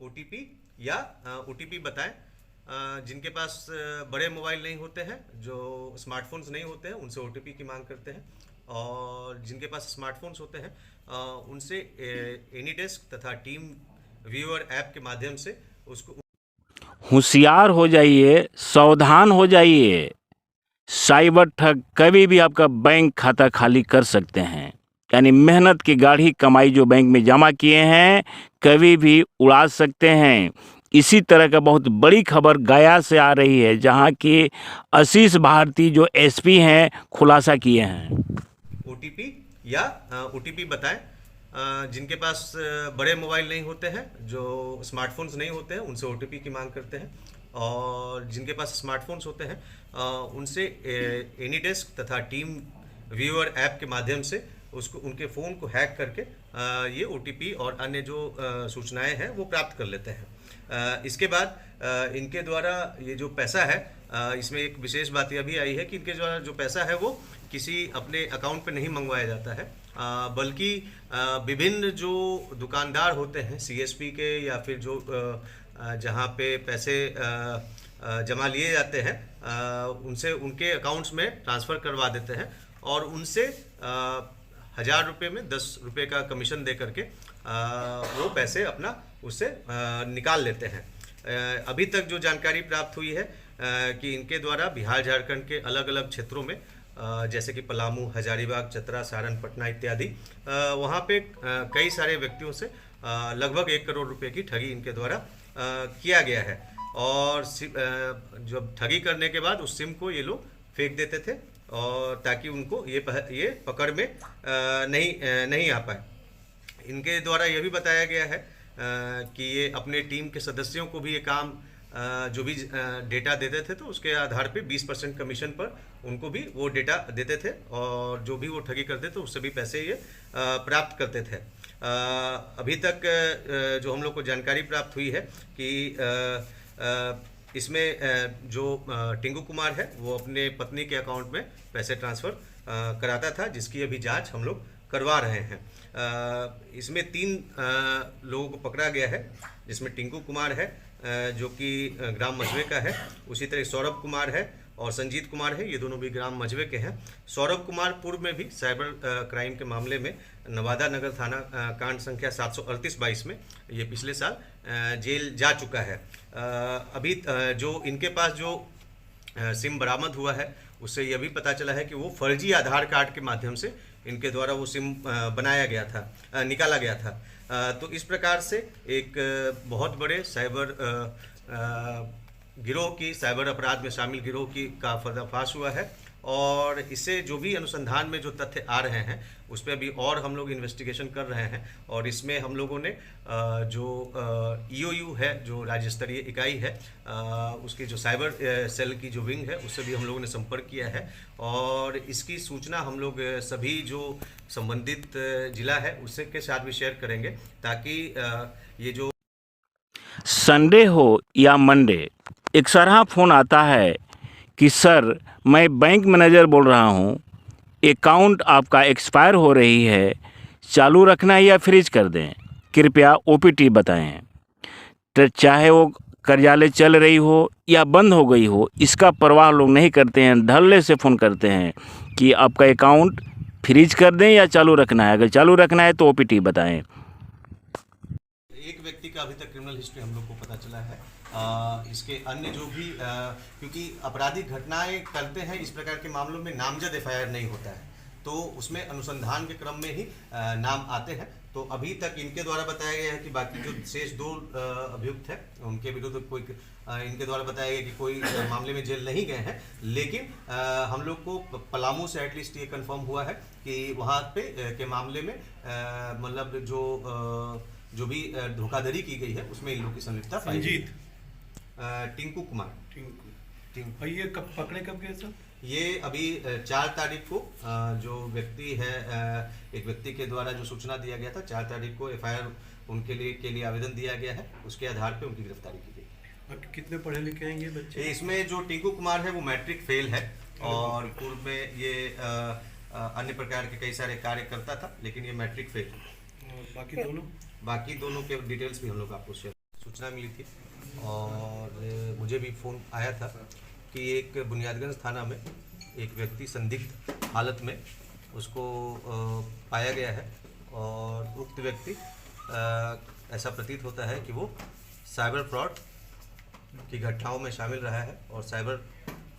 OTP या OTP बताएं। जिनके पास बड़े मोबाइल नहीं होते हैं, जो स्मार्टफोन्स नहीं होते हैं, उनसे ओटीपी की मांग करते हैं। और जिनके पास स्मार्टफोन्स होते हैं उनसे एनीडेस्क तथा टीम व्यूअर ऐप के माध्यम से उसको। होशियार हो जाइए, सावधान हो जाइए। साइबर ठग कभी भी आपका बैंक खाता खाली कर सकते हैं। यानी मेहनत की गाढ़ी कमाई जो बैंक में जमा किए हैं कभी भी उड़ा सकते हैं। इसी तरह का बहुत बड़ी खबर गया से आ रही है, जहां की आशीष भारती जो एसपी हैं खुलासा किए हैं। ओटीपी या ओटीपी बताएं। जिनके पास बड़े मोबाइल नहीं होते हैं, जो स्मार्टफोन्स नहीं होते हैं, उनसे ओटीपी की मांग करते हैं। और जिनके पास स्मार्टफोन्स होते हैं उनसे एनीडेस्क तथा टीम व्यूअर ऐप के माध्यम से उसको उनके फ़ोन को हैक करके ये ओटीपी और अन्य जो सूचनाएं हैं वो प्राप्त कर लेते हैं। इसके बाद इनके द्वारा ये जो पैसा है, इसमें एक विशेष बात यह भी आई है कि इनके द्वारा जो पैसा है वो किसी अपने अकाउंट पे नहीं मंगवाया जाता है, बल्कि विभिन्न जो दुकानदार होते हैं सीएसपी के या फिर जो जहाँ पे पैसे जमा लिए जाते हैं उनसे उनके अकाउंट्स में ट्रांसफ़र करवा देते हैं और उनसे 1000 रुपये में 10 रुपये का कमीशन दे करके वो पैसे अपना उससे निकाल लेते हैं। अभी तक जो जानकारी प्राप्त हुई है कि इनके द्वारा बिहार झारखंड के अलग अलग क्षेत्रों में जैसे कि पलामू, हजारीबाग, चतरा, सारण, पटना इत्यादि वहाँ पे कई सारे व्यक्तियों से लगभग 1 करोड़ रुपए की ठगी इनके द्वारा किया गया है। और जब ठगी करने के बाद उस सिम को ये लोग फेंक देते थे और ताकि उनको ये पकड़ में नहीं आ पाए। इनके द्वारा यह भी बताया गया है कि ये अपने टीम के सदस्यों को भी ये काम जो भी डेटा देते थे तो उसके आधार पे 20% कमीशन पर उनको भी वो डेटा देते थे और जो भी वो ठगी करते थे उससे भी पैसे ये प्राप्त करते थे। अभी तक जो हम लोग को जानकारी प्राप्त हुई है कि इसमें जो टिंकू कुमार है वो अपने पत्नी के अकाउंट में पैसे ट्रांसफ़र कराता था, जिसकी अभी जांच हम लोग करवा रहे हैं। इसमें 3 लोगों को पकड़ा गया है, जिसमें टिंकू कुमार है जो कि ग्राम मझवे का है, उसी तरह सौरभ कुमार है और संजीत कुमार है, ये दोनों भी ग्राम मझवे के हैं। सौरभ कुमार पूर्व में भी साइबर क्राइम के मामले में नवादा नगर थाना कांड संख्या 738/22 में ये पिछले साल जेल जा चुका है। अभी जो इनके पास जो सिम बरामद हुआ है उससे यह भी पता चला है कि वो फर्जी आधार कार्ड के माध्यम से इनके द्वारा वो सिम बनाया गया था, निकाला गया था। तो इस प्रकार से एक बहुत बड़े साइबर गिरोह की, साइबर अपराध में शामिल गिरोह की का पर्दाफाश हुआ है। और इससे जो भी अनुसंधान में जो तथ्य आ रहे हैं उस पर अभी और हम लोग इन्वेस्टिगेशन कर रहे हैं। और इसमें हम लोगों ने जो ईओयू है, जो राज्य स्तरीय इकाई है, उसकी जो साइबर सेल की जो विंग है उससे भी हम लोगों ने संपर्क किया है। और इसकी सूचना हम लोग सभी जो संबंधित जिला है उससे के साथ भी शेयर करेंगे, ताकि ये जो संडे हो या मंडे एक सरहा फ़ोन आता है कि सर मैं बैंक मैनेजर बोल रहा हूँ, अकाउंट आपका एक्सपायर हो रही है, चालू रखना है या फ्रीज कर दें, कृपया ओपीटी बताएं। तो चाहे वो कार्यालय चल रही हो या बंद हो गई हो, इसका परवाह लोग नहीं करते हैं, धड़ल्ले से फ़ोन करते हैं कि आपका अकाउंट फ्रीज कर दें या चालू रखना है। अगर चालू रखना है तो ओपीटी बताएं। एक व्यक्ति का अभी तक क्रिमिनल हिस्ट्री हम लोग को पता चला है। इसके अन्य जो भी क्योंकि आपराधिक घटनाएं करते हैं इस प्रकार के मामलों में नामजद एफआईआर नहीं होता है, तो उसमें अनुसंधान के क्रम में ही नाम आते हैं। तो अभी तक इनके द्वारा बताया गया है कि बाकी जो शेष 2 अभियुक्त हैं उनके विरुद्ध कोई इनके द्वारा बताया गया कि कोई मामले में जेल नहीं गए हैं। लेकिन हम लोग को पलामू से एटलीस्ट ये कंफर्म हुआ है कि वहाँ पे के मामले में मतलब जो भी धोखाधड़ी की गई है उसमें इन लोग की संलिप्तता पाई गई। टिंकू कुमार। और ये कब गए सर? ये अभी 4 तारीख को जो व्यक्ति है, एक व्यक्ति के द्वारा जो सूचना दिया गया था, 4 तारीख को एफआईआर उनके लिए आवेदन दिया गया है, उसके आधार पे उनकी गिरफ्तारी की गई। और कितने पढ़े लिखे हैं ये बच्चे? इसमें जो टिंकू कुमार है वो मैट्रिक फेल है और पूर्व में ये अन्य प्रकार के कई सारे कार्य करता था, लेकिन ये मैट्रिक फेल है। बाकी दोनों के डिटेल्स भी हम लोग आपको शेयर सूचना मिली थी और मुझे भी फ़ोन आया था कि एक बुनियादगंज थाना में एक व्यक्ति संदिग्ध हालत में उसको पाया गया है और उक्त व्यक्ति ऐसा प्रतीत होता है कि वो साइबर फ्रॉड की घटनाओं में शामिल रहा है और साइबर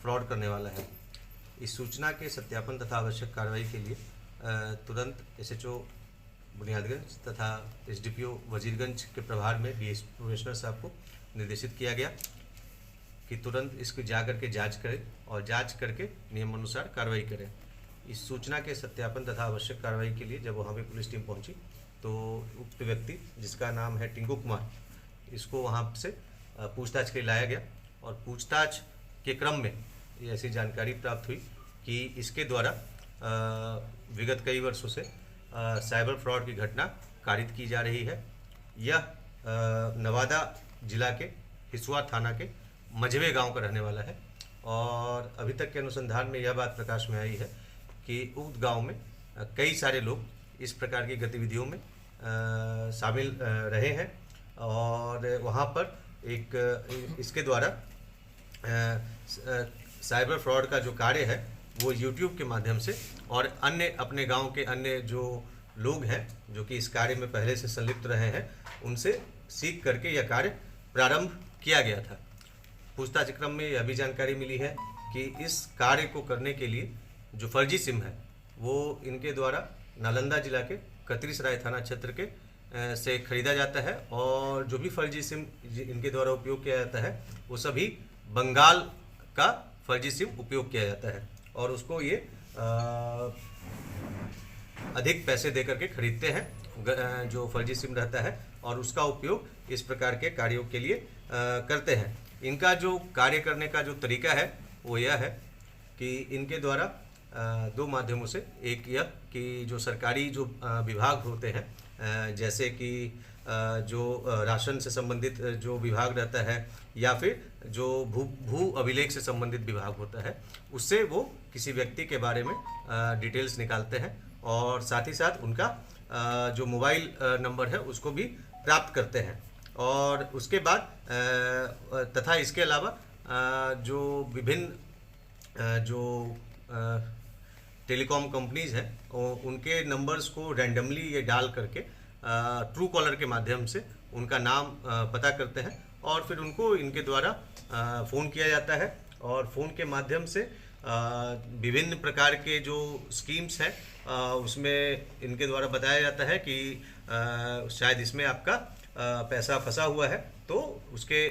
फ्रॉड करने वाला है। इस सूचना के सत्यापन तथा आवश्यक कार्रवाई के लिए तुरंत SHO बुनियादगंज तथा SDPO वजीरगंज के प्रभार में DSP प्रोबेशनर साहब को निर्देशित किया गया कि तुरंत इसको जाकर के जांच करें और जांच करके नियमानुसार कार्रवाई करें। इस सूचना के सत्यापन तथा आवश्यक कार्रवाई के लिए जब वहाँ पे पुलिस टीम पहुँची तो उक्त व्यक्ति जिसका नाम है टिंकू कुमार, इसको वहाँ से पूछताछ के लिए लाया गया और पूछताछ के क्रम में ये ऐसी जानकारी प्राप्त हुई कि इसके द्वारा विगत कई वर्षों से साइबर फ्रॉड की घटना कारित की जा रही है। यह नवादा जिला के हिसुआ थाना के मझवे गांव का रहने वाला है और अभी तक के अनुसंधान में यह बात प्रकाश में आई है कि उक्त गांव में कई सारे लोग इस प्रकार की गतिविधियों में शामिल रहे हैं और वहां पर एक इसके द्वारा साइबर फ्रॉड का जो कार्य है वो YouTube के माध्यम से और अन्य अपने गांव के अन्य जो लोग हैं जो कि इस कार्य में पहले से संलिप्त रहे हैं उनसे सीख करके यह कार्य प्रारंभ किया गया था। पूछताछ क्रम में यह भी जानकारी मिली है कि इस कार्य को करने के लिए जो फर्जी सिम है वो इनके द्वारा नालंदा जिला के कतरीसराय थाना क्षेत्र के से खरीदा जाता है और जो भी फर्जी सिम इनके द्वारा उपयोग किया जाता है वो सभी बंगाल का फर्जी सिम उपयोग किया जाता है और उसको ये अधिक पैसे दे करके खरीदते हैं जो फर्जी सिम रहता है और उसका उपयोग इस प्रकार के कार्यों के लिए करते हैं। इनका जो कार्य करने का जो तरीका है वो यह है कि इनके द्वारा दो माध्यमों से, एक यह कि जो सरकारी जो विभाग होते हैं जैसे कि जो राशन से संबंधित जो विभाग रहता है या फिर जो भू अभिलेख से संबंधित विभाग होता है उससे वो किसी व्यक्ति के बारे में डिटेल्स निकालते हैं और साथ ही साथ उनका जो मोबाइल नंबर है उसको भी प्राप्त करते हैं और उसके बाद तथा इसके अलावा जो विभिन्न जो टेलीकॉम कंपनीज हैं उनके नंबर्स को रैंडमली ये डाल करके ट्रू कॉलर के माध्यम से उनका नाम पता करते हैं और फिर उनको इनके द्वारा फ़ोन किया जाता है और फ़ोन के माध्यम से विभिन्न प्रकार के जो स्कीम्स हैं उसमें इनके द्वारा बताया जाता है कि शायद इसमें आपका पैसा फंसा हुआ है तो उसके